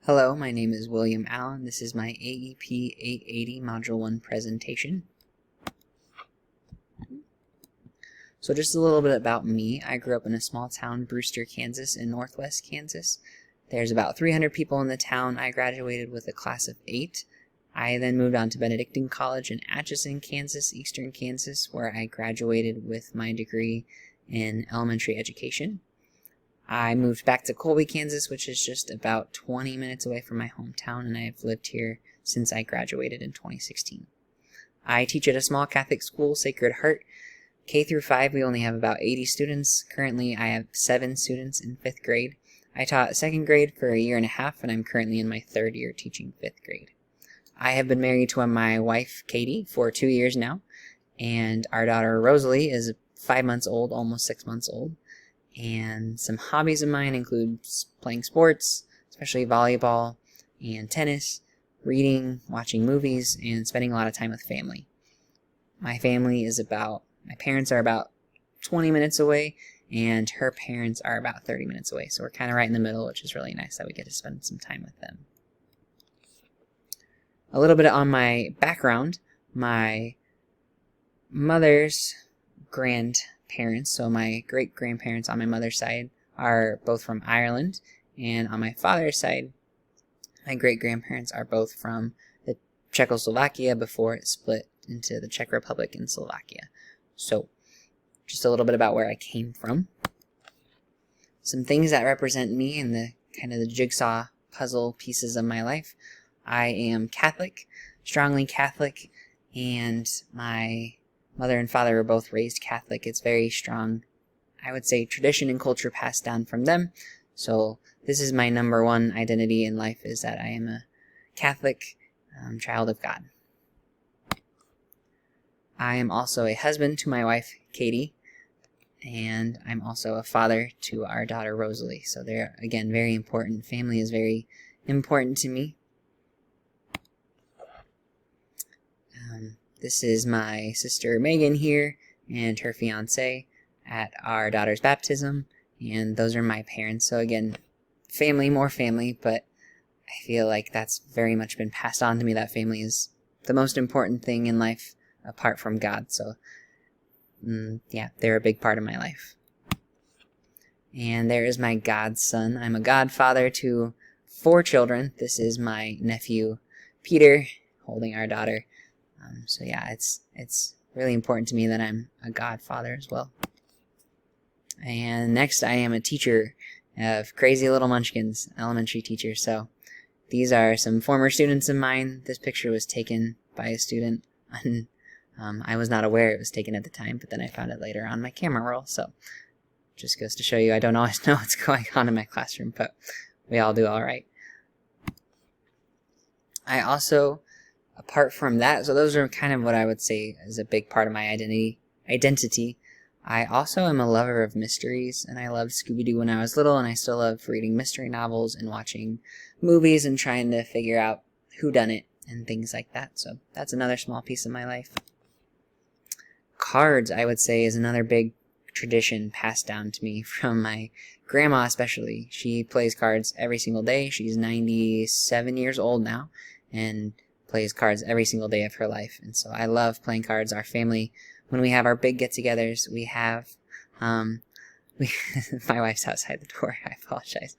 Hello, my name is William Allen. This is my AEP 880 Module 1 presentation. So just a little bit about me. I grew up in a small town, Brewster, Kansas, in northwest Kansas. There's about 300 people in the town. I graduated with a class of 8. I then moved on to Benedictine College in Atchison, Kansas, eastern Kansas, where I graduated with my degree in elementary education. I moved back to Colby, Kansas, which is just about 20 minutes away from my hometown, and I've lived here since I graduated in 2016. I teach at a small Catholic school, Sacred Heart. K through 5, we only have about 80 students. Currently, I have 7 students in 5th grade. I taught 2nd grade for a year and a half, and I'm currently in my 3rd year teaching 5th grade. I have been married to my wife, Katie, for 2 years now, and our daughter, Rosalie, is 5 months old, almost 6 months old. And some hobbies of mine include playing sports, especially volleyball and tennis, reading, watching movies, and spending a lot of time with family. My parents are about 20 minutes away, and her parents are about 30 minutes away. So we're kind of right in the middle, which is really nice that we get to spend some time with them. A little bit on my background. My mother's grandparents, so my great-grandparents on my mother's side, are both from Ireland, and on my father's side, my great-grandparents are both from the Czechoslovakia before it split into the Czech Republic and Slovakia. So, just a little bit about where I came from. Some things that represent me and the kind of the jigsaw puzzle pieces of my life. I am Catholic, strongly Catholic, and my mother and father were both raised Catholic. It's very strong, I would say, tradition and culture passed down from them. So this is my number one identity in life, is that I am a Catholic child of God. I am also a husband to my wife, Katie, and I'm also a father to our daughter, Rosalie. So they're, again, very important. Family is very important to me. This is my sister Megan here and her fiance at our daughter's baptism, and those are my parents. So again, family, more family, but I feel like that's very much been passed on to me. That family is the most important thing in life apart from God. So yeah, they're a big part of my life. And there is my godson. I'm a godfather to 4 children. This is my nephew Peter holding our daughter. So yeah, it's really important to me that I'm a godfather as well. And next, I am a teacher of crazy little munchkins, elementary teacher. So these are some former students of mine. This picture was taken by a student, and I was not aware it was taken at the time, but then I found it later on my camera roll. So just goes to show you I don't always know what's going on in my classroom, but we all do all right. I also, apart from that, so those are kind of what I would say is a big part of my identity. I also am a lover of mysteries, and I loved Scooby-Doo when I was little, and I still love reading mystery novels and watching movies and trying to figure out whodunit and things like that. So that's another small piece of my life. Cards, I would say, is another big tradition passed down to me from my grandma especially. She plays cards every single day. She's 97 years old now, and plays cards every single day of her life. And so I love playing cards. Our family, when we have our big get-togethers, we have my wife's outside the door. I apologize.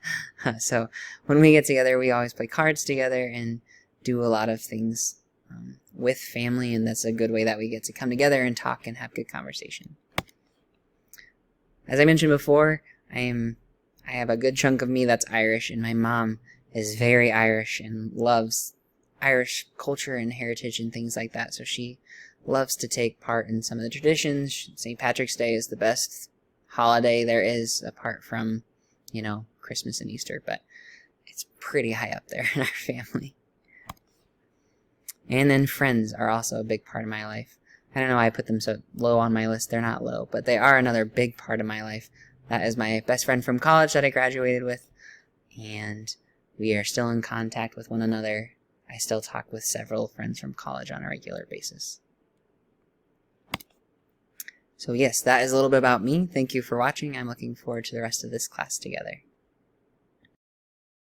So when we get together, we always play cards together and do a lot of things with family, and that's a good way that we get to come together and talk and have good conversation. As I mentioned before, I have a good chunk of me that's Irish, and my mom is very Irish and loves Irish culture and heritage and things like that. So she loves to take part in some of the traditions. St. Patrick's Day is the best holiday there is, apart from, Christmas and Easter, but it's pretty high up there in our family. And then friends are also a big part of my life. I don't know why I put them so low on my list. They're not low, but they are another big part of my life. That is my best friend from college that I graduated with, and we are still in contact with one another. I still talk with several friends from college on a regular basis. So yes, that is a little bit about me. Thank you for watching. I'm looking forward to the rest of this class together.